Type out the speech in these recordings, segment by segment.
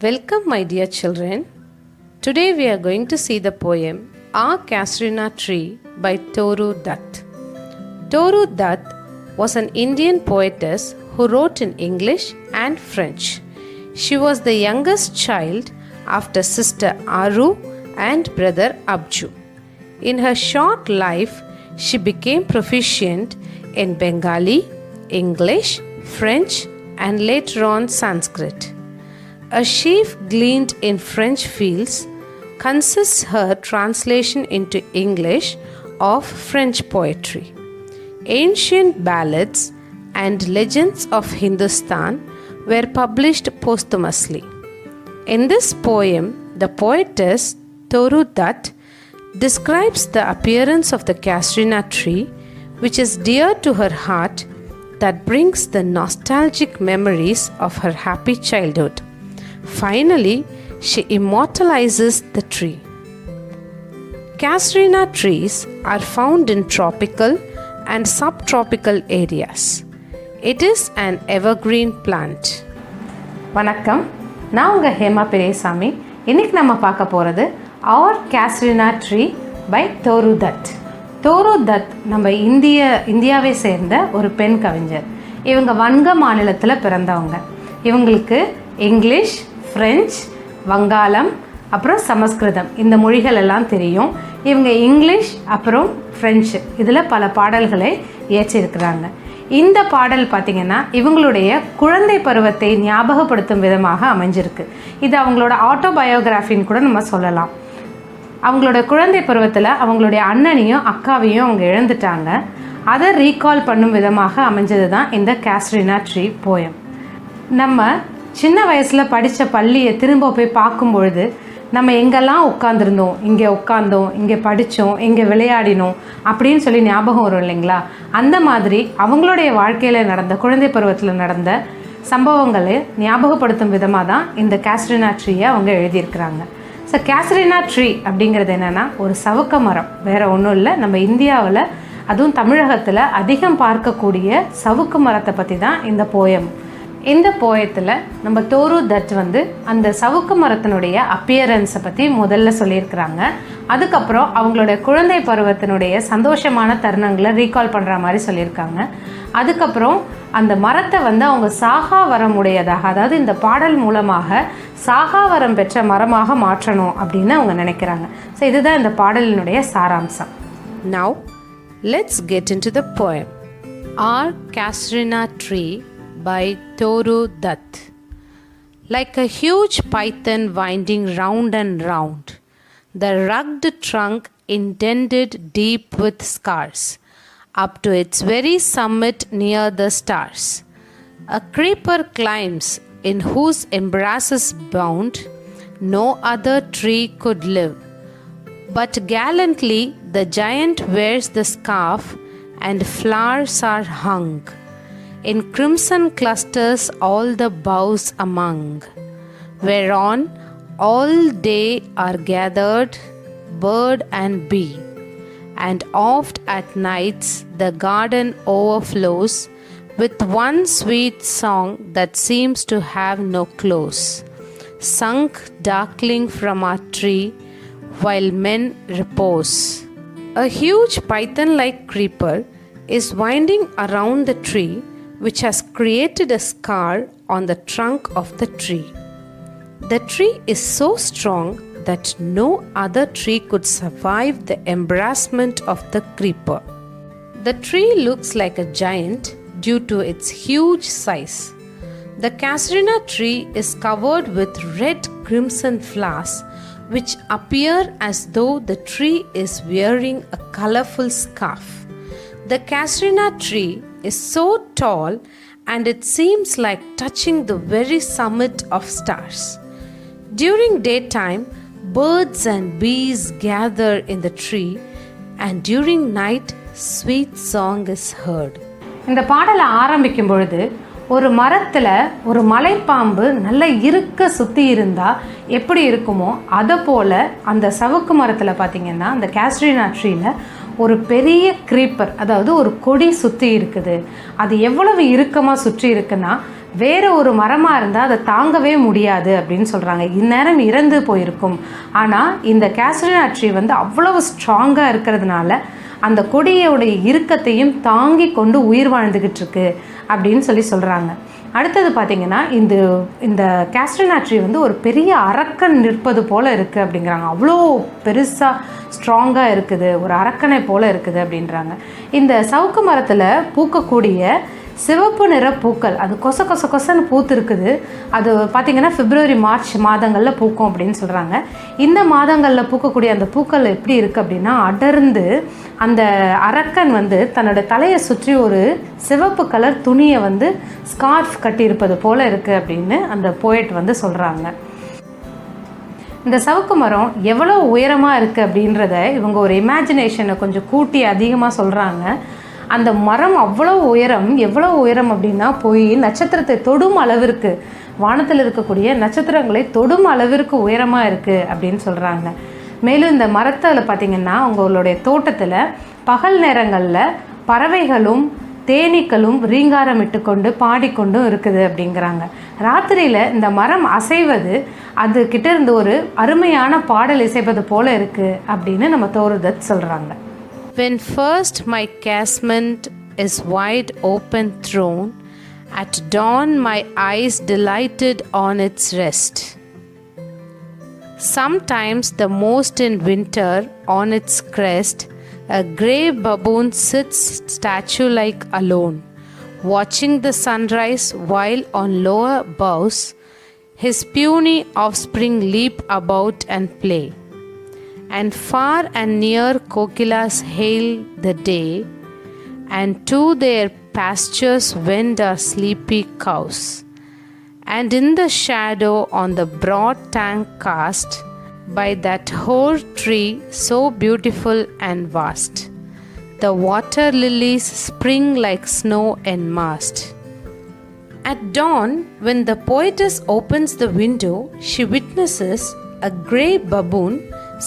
Welcome, my dear children. Today we are going to see the poem Our Casuarina Tree by Toru Dutt. Toru Dutt was an Indian poetess who wrote in English and French. She was the youngest child after sister Aru and brother Abju. In her short life, she became proficient in Bengali, English, French, and later on Sanskrit. A sheaf gleaned in French fields consists her translation into English of French poetry. Ancient ballads and legends of Hindustan were published posthumously. In this poem, the poetess Toru Dutt describes the appearance of the Casuarina tree, which is dear to her heart, that brings the nostalgic memories of her happy childhood. Finally, she immortalizes the tree. Casuarina trees are found in tropical and subtropical areas. It is an evergreen plant. வணக்கம், நான் உங்கள் ஹேமா பெரியசாமி. இன்றைக்கி நம்ம பார்க்க போகிறது Our Casuarina Tree by Toru Dutt. Toru Dutt நம்ம இந்தியாவை சேர்ந்த ஒரு பெண் கவிஞர். இவங்க வங்க மாநிலத்தில் பிறந்தவங்க. இவங்களுக்கு இங்கிலீஷ், ஃப்ரெஞ்ச், வங்காளம், அப்புறம் சமஸ்கிருதம் இந்த மொழிகள் எல்லாம் தெரியும். இவங்க இங்கிலீஷ் அப்புறம் ஃப்ரெஞ்சு இதில் பல பாடல்களை இயற்றியிருக்கிறாங்க. இந்த பாடல் பார்த்திங்கன்னா இவங்களுடைய குழந்தை பருவத்தை ஞாபகப்படுத்தும் விதமாக அமைஞ்சிருக்கு. இது அவங்களோட ஆட்டோபயோகிராஃபின்னு கூட நம்ம சொல்லலாம். அவங்களோட குழந்தை பருவத்தில் அவங்களுடைய அண்ணனையும் அக்காவையும் அவங்க இழந்துட்டாங்க. அதை ரீகால் பண்ணும் விதமாக அமைஞ்சது தான் இந்த Casuarina Tree போயம். நம்ம சின்ன வயசில் படித்த பள்ளியை திரும்ப போய் பார்க்கும்பொழுது நம்ம எங்கெல்லாம் உட்காந்துருந்தோம், இங்கே உட்காந்தோம், இங்கே படித்தோம், இங்கே விளையாடினோம் அப்படின்னு சொல்லி ஞாபகம் வரும் இல்லைங்களா? அந்த மாதிரி அவங்களுடைய வாழ்க்கையில் நடந்த குழந்தை பருவத்தில் நடந்த சம்பவங்களை ஞாபகப்படுத்தும் விதமாக தான் இந்த Casuarina Tree அவங்க எழுதியிருக்கிறாங்க. ஸோ Casuarina Tree அப்படிங்கிறது என்னென்னா ஒரு சவுக்க மரம், வேறு ஒன்றும் இல்லை. நம்ம இந்தியாவில் அதுவும் தமிழகத்தில் அதிகம் பார்க்கக்கூடிய சவுக்கு மரத்தை பற்றி தான் இந்த போயம். இந்த போயத்தில் நம்ம Toru Dutt அந்த சவுக்கு மரத்தினுடைய அப்பியரன்ஸை பற்றி முதல்ல சொல்லியிருக்கிறாங்க. அதுக்கப்புறம் அவங்களோட குழந்தை பருவத்தினுடைய சந்தோஷமான தருணங்களை ரீகால் பண்ணுற மாதிரி சொல்லியிருக்காங்க. அதுக்கப்புறம் அந்த மரத்தை அவங்க சாகாவரம் உடையதாக, அதாவது இந்த பாடல் மூலமாக சாகாவரம் பெற்ற மரமாக மாற்றணும் அப்படின்னு அவங்க நினைக்கிறாங்க. ஸோ இதுதான் இந்த பாடலினுடைய சாராம்சம். Now let's get into the poem. Our Casuarina Tree by Toru Dutt. Like a huge python winding round and round, the rugged trunk indented deep with scars, up to its very summit near the stars. A creeper climbs, in whose embraces bound no other tree could live. But gallantly the giant wears the scarf, and flowers are hung in crimson clusters all the boughs among, whereon all day are gathered bird and bee, and oft at nights the garden overflows with one sweet song that seems to have no close, sunk darkling from our tree while men repose. A huge python-like creeper is winding around the tree, which has created a scar on the trunk of the tree. The tree is so strong that no other tree could survive the embarrassment of the creeper. The tree looks like a giant due to its huge size. The Casuarina Tree is covered with red crimson flowers, which appear as though the tree is wearing a colorful scarf. The Casuarina Tree is so tall and it seems like touching the very summit of stars. During daytime, birds and bees gather in the tree, and during night, sweet song is heard. இந்த பாடலை ஆரம்பிக்கும் பொழுது ஒரு மரத்தில் ஒரு மலைப்பாம்பு நல்ல இருக்க சுற்றி இருந்தால் எப்படி இருக்குமோ அதை போல் அந்த சவுக்கு மரத்தில் பார்த்திங்கன்னா அந்த Casuarina Treeல ஒரு பெரிய க்ரீப்பர், அதாவது ஒரு கொடி சுற்றி இருக்குது. அது எவ்வளவு இறுக்கமாக சுற்றி இருக்குன்னா வேறு ஒரு மரமாக இருந்தால் அதை தாங்கவே முடியாது அப்படின்னு சொல்கிறாங்க. இந்நேரம் இறந்து போயிருக்கும். ஆனால் இந்த கேஸ்ரினா ட்ரீ வந்து அவ்வளவு ஸ்ட்ராங்காக இருக்கிறதுனால அந்த கொடியோடைய இறுக்கத்தையும் தாங்கி கொண்டு உயிர் வாழ்ந்துக்கிட்டு இருக்கு அப்படின்னு சொல்கிறாங்க. அடுத்தது பார்த்திங்கன்னா இந்த கேஸ்ரினா ட்ரீ வந்து ஒரு பெரிய அரக்கன் நிற்பது போல் இருக்குது அப்படிங்கிறாங்க. அவ்வளோ பெருசாக ஸ்ட்ராங்காக இருக்குது, ஒரு அரக்கனை போல் இருக்குது அப்படின்றாங்க. இந்த சவுக்கு மரத்தில் பூக்கக்கூடிய சிவப்பு நிற பூக்கள் அது கொசன்னு பூத்து இருக்குது. அது பார்த்திங்கன்னா பிப்ரவரி மார்ச் மாதங்களில் பூக்கும் அப்படின்னு சொல்கிறாங்க. இந்த மாதங்களில் பூக்கக்கூடிய அந்த பூக்கள் எப்படி இருக்குது அப்படின்னா அடர்ந்து அந்த அரக்கன் வந்து தன்னோட தலையை சுற்றி ஒரு சிவப்பு கலர் துணியை வந்து ஸ்கார்ஃப் கட்டியிருப்பது போல் இருக்குது அப்படின்னு அந்த போயட் வந்து சொல்கிறாங்க. இந்த சவுக்கு மரம் எவ்வளோ உயரமாக இருக்குது அப்படின்றத இவங்க ஒரு இமேஜினேஷனை கொஞ்சம் கூட்டி அதிகமாக சொல்கிறாங்க. அந்த மரம் அவ்வளோ உயரம், எவ்வளோ உயரம் அப்படின்னா போய் நட்சத்திரத்தை தொடும் அளவிற்கு, வானத்தில் இருக்கக்கூடிய நட்சத்திரங்களை தொடும் அளவிற்கு உயரமாக இருக்குது அப்படின்னு சொல்கிறாங்க. மேலும் இந்த மரத்தில் பார்த்திங்கன்னா அவங்களுடைய தோட்டத்தில் பகல் நேரங்களில் பறவைகளும் தேனீக்களும் ரீங்காரமிட்டு கொண்டு பாடிக்கொண்டும் இருக்குது அப்படிங்கிறாங்க. ராத்திரியில் இந்த மரம் அசைவது அது கிட்ட இருந்து ஒரு அருமையான பாடல் இசைப்பது போல் இருக்குது அப்படின்னு நம்ம தோருதத் சொல்கிறாங்க. When first my casement is wide open thrown, at dawn my eyes delighted on its rest. Sometimes the most in winter on its crest, a grey baboon sits statue-like alone, watching the sunrise while on lower boughs, his puny offspring leap about and play. And far and near kokilas hail the day, and to their pastures wend our sleepy cows. And in the shadow on the broad tank cast, by that hoar tree so beautiful and vast, the water lilies spring like snow enmassed. At dawn, when the poetess opens the window, she witnesses a grey baboon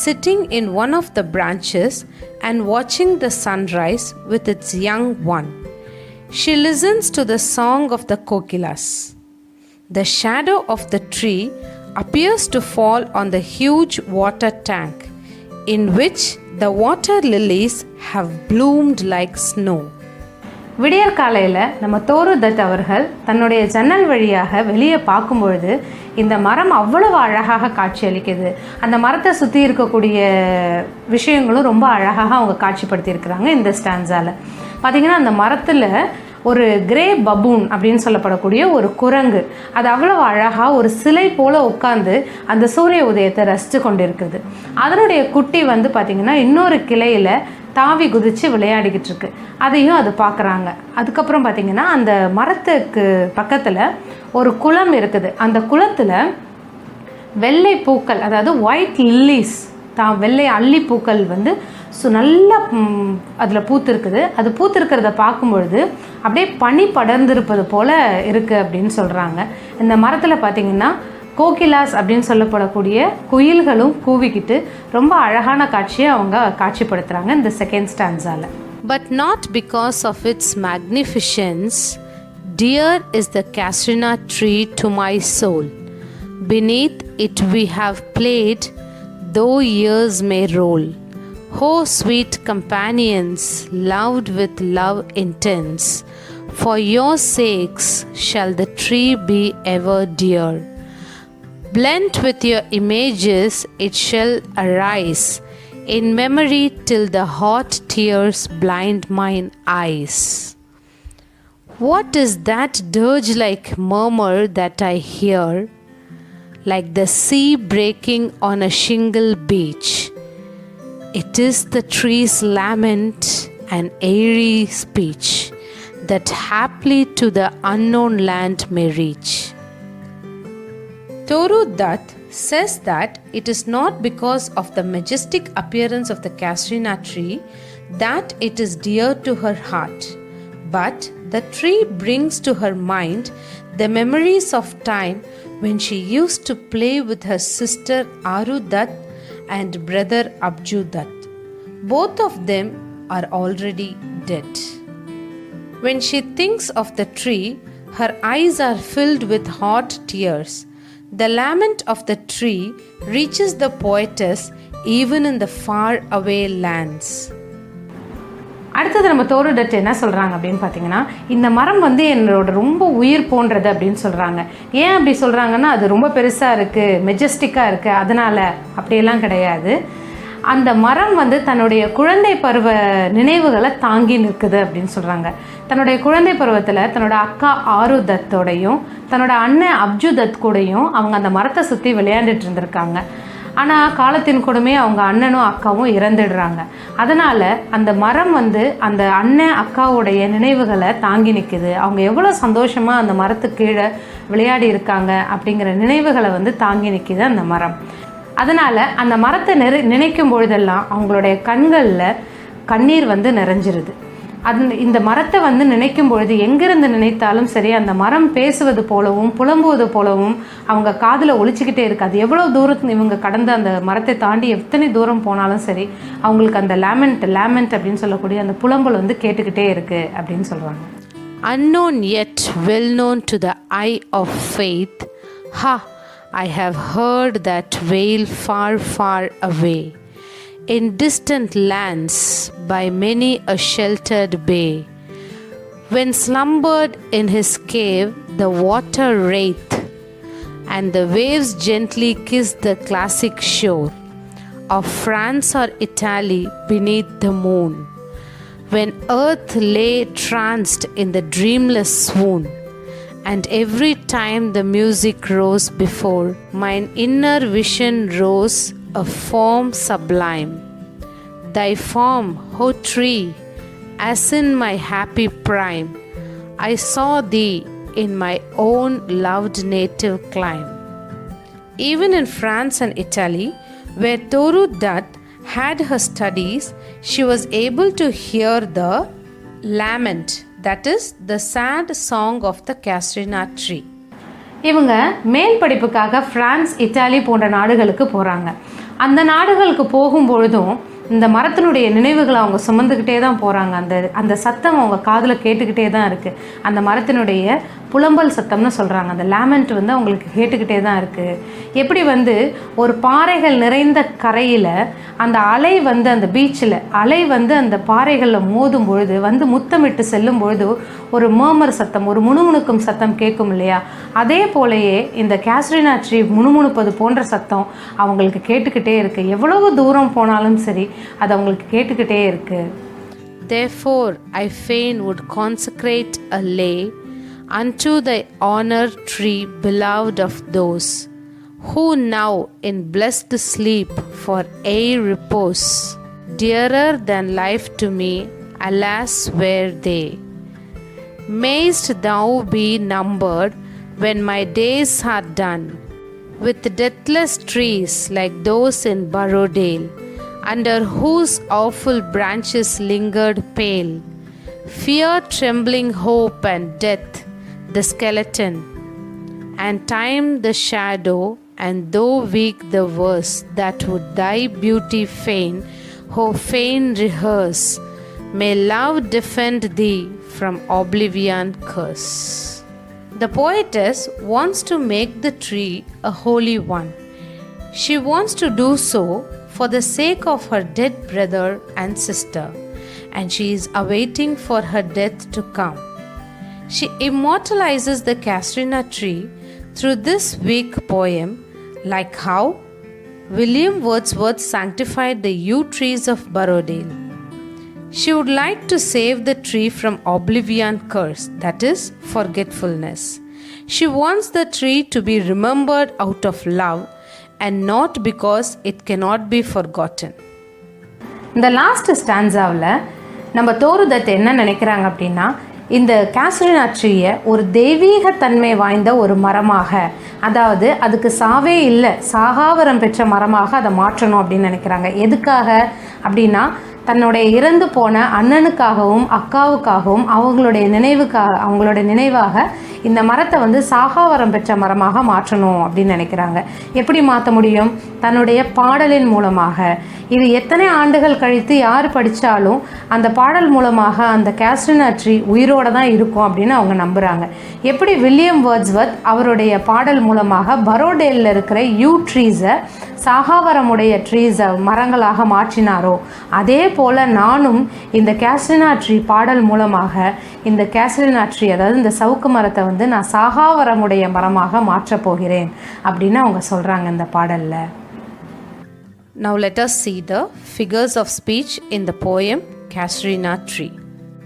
sitting in one of the branches and watching the sunrise with its young one. She listens to the song of the kokilas. The shadow of the tree appears to fall on the huge water tank, in which the water lilies have bloomed like snow. விடியற் காலையில் நம்ம தோருதத் அவர்கள் தன்னுடைய ஜன்னல் வழியாக வெளியே பார்க்கும்பொழுது இந்த மரம் அவ்வளவு அழகாக காட்சியளிக்குது. அந்த மரத்தை சுற்றி இருக்கக்கூடிய விஷயங்களும் ரொம்ப அழகாக அவங்க காட்சிப்படுத்தியிருக்கிறாங்க. இந்த ஸ்டான்ஸால் பார்த்திங்கன்னா அந்த மரத்தில் ஒரு கிரே பபூன் அப்படின்னு சொல்லப்படக்கூடிய ஒரு குரங்கு அது அவ்வளோ அழகாக ஒரு சிலை போல் உட்காந்து அந்த சூரிய உதயத்தை ரசித்து கொண்டு இருக்குது. அதனுடைய குட்டி வந்து பார்த்திங்கன்னா இன்னொரு கிளையில் தாவி குதித்து விளையாடிக்கிட்டு இருக்கு. அதையும் அது பார்க்குறாங்க. அதுக்கப்புறம் பார்த்திங்கன்னா அந்த மரத்துக்கு பக்கத்தில் ஒரு குளம் இருக்குது. அந்த குளத்தில் வெள்ளை பூக்கள், அதாவது ஒயிட் லில்லிஸ், வெள்ளை அல்லிப்பூக்கள் வந்து நல்லா அதில் பூத்துருக்குது. அது பூத்துருக்கிறத பார்க்கும்பொழுது அப்படியே பனி படர்ந்திருப்பது போல் இருக்குது அப்படின்னு சொல்கிறாங்க. இந்த மரத்தில் பார்த்திங்கன்னா கோகிலாஸ் அப்படின்னு சொல்லப்படக்கூடிய குயில்களும் கூவிக்கிட்டு ரொம்ப அழகான காட்சியை அவங்க காட்சிப்படுத்துகிறாங்க இந்த second ஸ்டான்ஸால். But not because of its magnificence, dear is the Casrina tree to my soul. Beneath it we have played, though years may roll. Oh, sweet companions, loved with love intense, for your sakes shall the tree be ever dear. Blent with your images it shall arise, in memory till the hot tears blind mine eyes. What is that dirge-like murmur that I hear, like the sea breaking on a shingle beach? It is the tree's lament and airy speech, that haply to the unknown land may reach. Toru Dutt says that it is not because of the majestic appearance of the Casrina tree that it is dear to her heart, but the tree brings to her mind the memories of time when she used to play with her sister Aru Dutt and brother Abju Dutt. Both of them are already dead. When she thinks of the tree, her eyes are filled with hot tears. The lament of the tree reaches the poetess even in the far away lands. அடுத்தது நம்ம தோருடட் என்ன சொல்கிறாங்க அப்படின்னு பார்த்தீங்கன்னா, இந்த மரம் வந்து என்னோட ரொம்ப உயிர் போன்றது அப்படின்னு சொல்கிறாங்க. ஏன் அப்படி சொல்கிறாங்கன்னா, அது ரொம்ப பெருசாக இருக்குது, மெஜஸ்டிக்காக இருக்குது, அதனால் அப்படியெல்லாம் கிடையாது. அந்த மரம் வந்து தன்னுடைய குழந்தை பருவ நினைவுகளை தாங்கி நிற்குது அப்படின்னு சொல்கிறாங்க. தன்னுடைய குழந்தை பருவத்தில் தன்னோட அக்கா ஆருதத்தோடையும் தன்னோட அண்ணன் அப்ஜுதத் கூடையும் அவங்க அந்த மரத்தை சுற்றி விளையாண்டுட்டு இருந்திருக்காங்க. ஆனால் காலத்தின் கூடமே அவங்க அண்ணனும் அக்காவும் இறந்துடுறாங்க. அதனால் அந்த மரம் வந்து அந்த அண்ணன் அக்காவுடைய நினைவுகளை தாங்கி நிற்குது. அவங்க எவ்வளோ சந்தோஷமாக அந்த மரத்துக்கு கீழே விளையாடி இருக்காங்க அப்படிங்கிற நினைவுகளை வந்து தாங்கி நிற்கிது அந்த மரம். அதனால் அந்த மரத்தை நினைக்கும் பொழுதெல்லாம் அவங்களுடைய கண்களில் கண்ணீர் வந்து நிறைஞ்சிருது. இந்த மரத்தை வந்து நினைக்கும் பொழுது எங்கிருந்து நினைத்தாலும் சரி, அந்த மரம் பேசுவது போலவும் புலம்புவது போலவும் அவங்க காதில் ஒலிச்சிக்கிட்டே இருக்குது. அது எவ்வளோ தூரத்து இவங்க கடந்து அந்த மரத்தை தாண்டி எத்தனை தூரம் போனாலும் சரி, அவங்களுக்கு அந்த லேமெண்ட் அப்படின்னு சொல்லக்கூடிய அந்த புலம்பல் வந்து கேட்டுக்கிட்டே இருக்குது அப்படின்னு சொல்கிறாங்க. Unknown yet well known to the eye of faith, ha, I have heard that wail far, far away, in distant lands by many a sheltered bay, when slumbered in his cave the water wraith, and the waves gently kiss the classic shore of France or Italy beneath the moon, when earth lay tranced in the dreamless swoon, and every time the music rose before mine inner vision rose a form sublime, thy form, O tree, as in my happy prime I saw thee in my own loved native clime. Even in France and Italy, where Toru Dutt had her studies, she was able to hear the lament, that is the sad song of the Casuarina tree. இவங்க மேல் படிப்புக்காக France, Italy போன்ற நாடுகளுக்கு போகிறாங்க. அந்த நாடுகளுக்கு போகும்பொழுதும் இந்த மரத்தினுடைய நினைவுகளை அவங்க சுமந்துக்கிட்டே தான் போகிறாங்க. அந்த சத்தம் அவங்க காதில் கேட்டுக்கிட்டே தான் இருக்குது. அந்த மரத்தினுடைய புலம்பல் சத்தம்னு சொல்கிறாங்க. அந்த லேமெண்ட் வந்து அவங்களுக்கு கேட்டுக்கிட்டே தான் இருக்குது. எப்படி வந்து ஒரு பாறைகள் நிறைந்த கரையில் அந்த அலை வந்து அந்த பீச்சில் அலை வந்து அந்த பாறைகளில் மோதும் பொழுது வந்து முத்தமிட்டு செல்லும் பொழுது ஒரு மர்மர் சத்தம், ஒரு முணுமுணுக்கும் சத்தம் கேட்கும் இல்லையா? அதே போலயே இந்த கேசுரினா ட்ரீ முணுமுணுப்பது போன்ற சத்தம் அவங்களுக்கு கேட்டுக்கிட்டே இருக்குது. எவ்வளவு தூரம் போனாலும் சரி அது அவங்களுக்கு கேட்டுக்கிட்டே இருக்குது. Therefore I fain would consecrate a lay unto thy honor, tree beloved of those who now in blessed sleep for aye repose. Dearer than life to me, alas, were they. Mayst thou be numbered when my days are done with deathless trees like those in Borrowdale, under whose awful branches lingered pale fear, trembling hope, and death the skeleton, and time the shadow, and though weak the verse that would thy beauty fain, oh fain rehearse, may love defend thee from oblivion curse. The poetess wants to make the tree a holy one. She wants to do so for the sake of her dead brother and sister, and she is awaiting for her death to come. She immortalizes the Casuarina tree through this weak poem, like how William Wordsworth sanctified the yew trees of Borrowdale. She would like to save the tree from oblivion curse, that is, forgetfulness. She wants the tree to be remembered out of love and not because it cannot be forgotten. இந்த last ஸ்டான்ஸாவில் நம்ம தோருதத் என்ன நினைக்கிறாங்க அப்படின்னா, இந்த casuarina ட்ரீயை ஒரு தெய்வீகத்தன்மை வாய்ந்த ஒரு மரமாக, அதாவது அதுக்கு சாவே இல்லை, சாகாவரம் பெற்ற மரமாக அதை மாற்றணும் அப்படின்னு நினைக்கிறாங்க. எதுக்காக அப்படின்னா, தன்னுடைய இறந்து போன அண்ணனுக்காகவும் அக்காவுக்காகவும் அவங்களுடைய நினைவாக இந்த மரத்தை வந்து சாகாவரம் பெற்ற மரமாக மாற்றணும் அப்படின்னு நினைக்கிறாங்க. எப்படி மாற்ற முடியும்? தன்னுடைய பாடலின் மூலமாக. இது எத்தனை ஆண்டுகள் கழித்து யார் படித்தாலும் அந்த பாடல் மூலமாக அந்த கேஸ்ட்ரினா ட்ரீ உயிரோடு தான் இருக்கும் அப்படின்னு அவங்க நம்புகிறாங்க. எப்படி வில்லியம் வேர்ட்ஸ்வர்த் அவருடைய பாடல் மூலமாக பரோடேலில் இருக்கிற யூ ட்ரீஸை சாகாவரமுடைய ட்ரீஸை மரங்களாக மாற்றினாரோ, அதே போல் நானும் இந்த கேஸ்ட்ரினா ட்ரீ பாடல் மூலமாக இந்த கேஸ்ட்ரினா ட்ரீ, அதாவது இந்த சவுக்கு மரத்தை வந்து நான் சாகாவரமுடைய மரமாக மாற்றப் போகிறேன் அப்படின்னு அவங்க சொல்கிறாங்க இந்த பாடலில். Now let us see the figures of speech in the poem Casuarina Tree.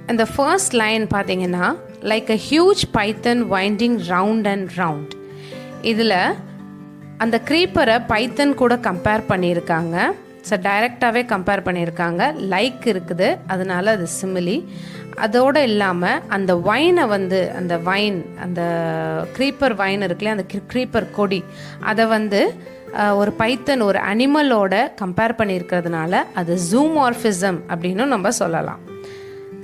And the first line பார்த்தீங்கன்னா, like a huge python winding round and round. இதில் அந்த க்ரீப்பரை பைத்தன் கூட கம்பேர் பண்ணியிருக்காங்க. ஸோ டைரெக்டாகவே கம்பேர் பண்ணியிருக்காங்க. லைக் இருக்குது, அதனால அது சிமிலி. அதோடு இல்லாமல் அந்த வைனை வந்து அந்த வைன், அந்த க்ரீப்பர் வைன் இருக்குல்லையா, அந்த க்ரீப்பர் கொடி, அதை வந்து ஒரு பைத்தன் ஒரு அனிமலோட கம்பேர் பண்ணியிருக்கிறதுனால அது ஜூமார்ஃபிசம் அப்படின்னு நம்ம சொல்லலாம்.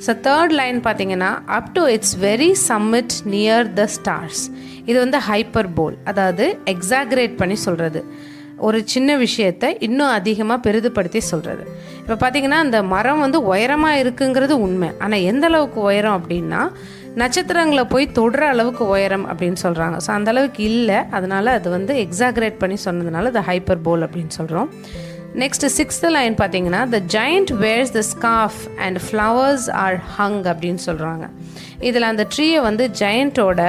ஸோ தேர்ட் லைன் பார்த்தீங்கன்னா, up to its very summit near the stars. இது வந்து ஹைப்பர்போல், அதாவது எக்ஸாகரேட் பண்ணி சொல்கிறது, ஒரு சின்ன விஷயத்தை இன்னும் அதிகமாக பெரிதுபடுத்தி சொல்கிறது. இப்போ பார்த்தீங்கன்னா அந்த மரம் வந்து உயரமாக இருக்குங்கிறது உண்மை. ஆனால் எந்த அளவுக்கு உயரம் அப்படின்னா, நட்சத்திரங்களை போய் தொடுற அளவுக்கு உயரம் அப்படின்னு சொல்கிறாங்க. ஸோ அந்த அளவுக்கு இல்லை, அதனால் அது வந்து எக்ஸாகரேட் பண்ணி சொன்னதுனால அது ஹைப்பர்போல் அப்படின்னு சொல்கிறோம். நெக்ஸ்ட் சிக்ஸ்த் லைன் பார்த்தீங்கன்னா, the giant wears the scarf and flowers are hung அப்படின்னு சொல்கிறாங்க. இதில் அந்த ட்ரீயை வந்து ஜெயண்ட்டோட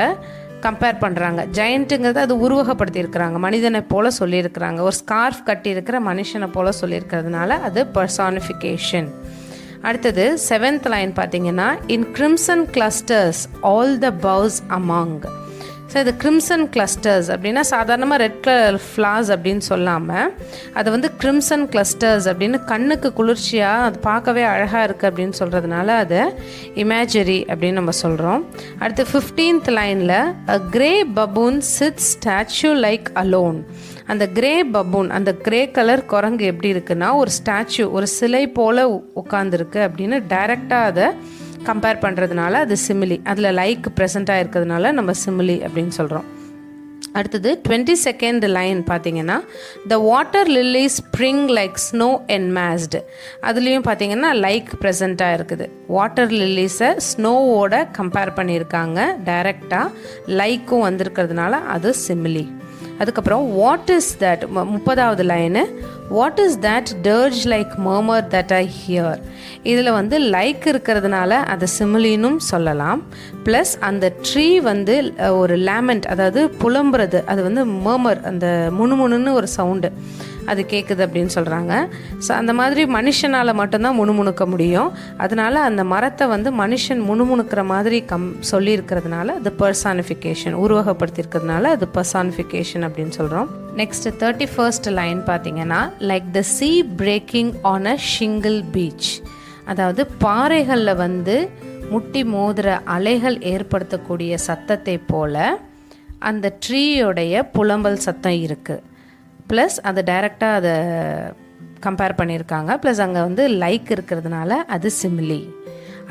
கம்பேர் பண்ணுறாங்க. ஜெயண்ட்டுங்கிறது அது உருவகப்படுத்தியிருக்கிறாங்க, மனிதனை போல் சொல்லியிருக்கிறாங்க. ஒரு ஸ்கார்ஃப் கட்டியிருக்கிற மனுஷனை போல் சொல்லியிருக்கிறதுனால அது பர்சானிஃபிகேஷன். அடுத்தது செவன்த் லைன் பார்த்தீங்கன்னா, in crimson clusters all the boughs among. So இது கிரிம்சன் கிளஸ்டர்ஸ் அப்படின்னா சாதாரணமாக ரெட் கலர் ஃப்ளார்ஸ் அப்படின்னு சொல்லாமல் அது வந்து கிரிம்சன் கிளஸ்டர்ஸ் அப்படின்னு கண்ணுக்கு குளிர்ச்சியாக அது பார்க்கவே அழகாக இருக்குது அப்படின்னு சொல்கிறதுனால அதை இமேஜரி அப்படின்னு நம்ம சொல்கிறோம். அடுத்து 15th லைனில் a grey baboon sits statue like alone. அந்த கிரே பபூன், அந்த கிரே கலர் குரங்கு எப்படி இருக்குன்னா ஒரு ஸ்டாச்சு, ஒரு சிலை போல் உட்காந்துருக்கு அப்படின்னு டைரெக்டாக அதை கம்பேர் பண்ணுறதுனால அது சிமிலி. அதில் லைக் ப்ரெசண்ட்டாக இருக்கிறதுனால நம்ம சிமிலி அப்படின்னு சொல்கிறோம். அடுத்தது 22nd லைன் பார்த்தீங்கன்னா, the water lily spring like snow enmassed. அதுலேயும் பார்த்தீங்கன்னா லைக் ப்ரெசண்ட்டாக இருக்குது. வாட்டர் லில்லிஸை ஸ்னோவோட கம்பேர் பண்ணியிருக்காங்க, டைரெக்டாக லைக்கும் வந்திருக்கிறதுனால அது சிமிலி. அதுக்கப்புறம் வாட் இஸ் தட், 30வது line, what is that dirge like murmur that I hear. இதில் வந்து லைக் இருக்கிறதுனால அதை சிமிலினும் சொல்லலாம். ப்ளஸ் அந்த ட்ரீ வந்து ஒரு லேமெண்ட், அதாவது புலம்புறது, அது வந்து மர்மர், அந்த முணுமுணுன்னு ஒரு சவுண்டு அது கேட்குது அப்படின்னு சொல்கிறாங்க. ஸோ அந்த மாதிரி மனுஷனால் மட்டும்தான் முணுமுணுக்க முடியும். அதனால் அந்த மரத்தை வந்து மனுஷன் முணுமுணுக்கிற மாதிரி சொல்லியிருக்கிறதுனால அது பர்சானிஃபிகேஷன், உருவகப்படுத்தியிருக்கிறதுனால அது பர்சானிஃபிகேஷன் அப்படின்னு சொல்கிறோம். நெக்ஸ்ட் 31st லைன் பார்த்தீங்கன்னா, like the sea breaking on a shingle beach. அதாவது பாறைகளில் வந்து முட்டி மோதுற அலைகள் ஏற்படுத்தக்கூடிய சத்தத்தை போல் அந்த ட்ரீயோடைய புலம்பல் சத்தம் இருக்குது. ப்ளஸ் அது டைரெக்டாக அதை கம்பேர் பண்ணியிருக்காங்க. ப்ளஸ் அங்கே வந்து லைக் இருக்கிறதுனால அது சிமிலி.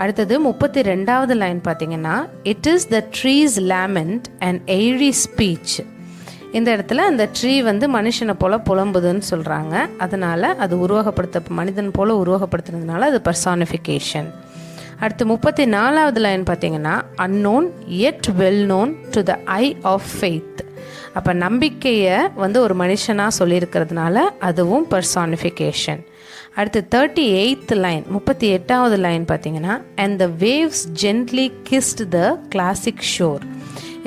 அடுத்தது 32வது லைன் பார்த்தீங்கன்னா, it is the trees lament and eerie speech. இந்த இடத்துல அந்த ட்ரீ வந்து மனுஷனை போல் புலம்புதுன்னு சொல்கிறாங்க. அதனால் அது மனிதன் போல் உருவகப்படுத்துனதுனால அது பர்சானிஃபிகேஷன். அடுத்து 34வது லைன் பார்த்தீங்கன்னா, unknown yet well known to the eye of faith. அப்போ நம்பிக்கையை வந்து ஒரு மனுஷனாக சொல்லியிருக்கிறதுனால அதுவும் பர்சானிஃபிகேஷன். அடுத்து 38th லைன், 38வது லைன் பார்த்தீங்கன்னா, and the waves gently கிஸ்ட் the classic sure.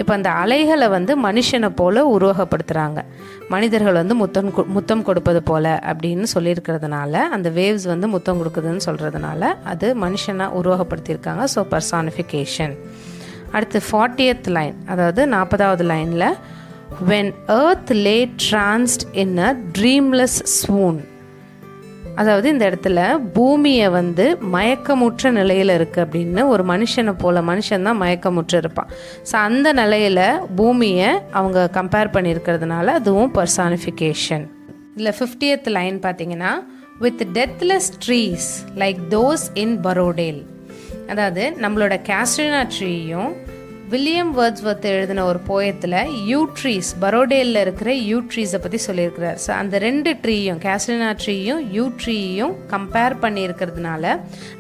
இப்போ அந்த அலைகளை வந்து மனுஷனை போல் உருவகப்படுத்துகிறாங்க, மனிதர்கள் வந்து முத்தம் கொடுப்பது போல் அப்படின்னு சொல்லியிருக்கிறதுனால அந்த வேவ்ஸ் வந்து முத்தம் கொடுக்குதுன்னு சொல்கிறதுனால அது மனுஷனாக உருவகப்படுத்தியிருக்காங்க. So personification. அடுத்து 40th லைன், அதாவது 40வது லைனில், when earth lay tranced in a dreamless swoon. அதாவது இந்த இடத்துல பூமியை வந்து மயக்கமுற்ற நிலையில் இருக்குது அப்படின்னு, ஒரு மனுஷனை போல், மனுஷன்தான் மயக்கமுற்று இருப்பான். ஸோ அந்த நிலையில் பூமியை அவங்க கம்பேர் பண்ணியிருக்கிறதுனால அதுவும் பர்சானிஃபிகேஷன். இதில் 50th லைன் பார்த்தீங்கன்னா, with deathless trees like those in Borrowdale. அதாவது நம்மளோட கேஸ்ட்ரினா ட்ரீயும் வில்லியம் வேர்ட்ஸ்வர்த் எழுதின ஒரு போயத்தில் யூ ட்ரீஸ், பரோடேலில் இருக்கிற யூ ட்ரீஸை பற்றி சொல்லியிருக்கிறார். ஸோ அந்த 2 ட்ரீயும், கேஸ்லினா ட்ரீயும் யூ ட்ரீயும் கம்பேர் பண்ணியிருக்கிறதுனால,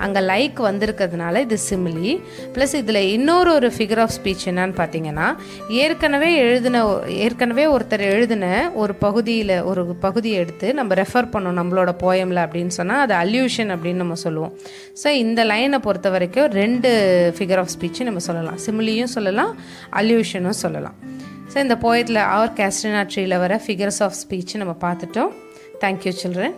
அங்கே லைக் வந்திருக்கிறதுனால இது சிமிலி. ப்ளஸ் இதில் இன்னொரு ஃபிகர் ஆஃப் ஸ்பீச் என்னன்னு பார்த்தீங்கன்னா, ஏற்கனவே ஒருத்தர் எழுதின ஒரு பகுதியை எடுத்து நம்ம ரெஃபர் பண்ணோம் நம்மளோட போயமில் அப்படின்னு சொன்னால் அது அல்யூஷன் அப்படின்னு நம்ம சொல்லுவோம். ஸோ இந்த லைனை பொறுத்த வரைக்கும் 2 ஃபிகர் ஆஃப் ஸ்பீச்சு நம்ம சொல்லலாம். சிமிலியும் சொல்லலாம், அல்யூஷனும் சொல்லலாம். ஸோ இந்த போயத்தில் ஆர் கேஸ்லினா ட்ரீயில் வர ஃபிகர்ஸ் ஆஃப் ஸ்பீச் நம்ம பார்த்துட்டோம். Thank you children.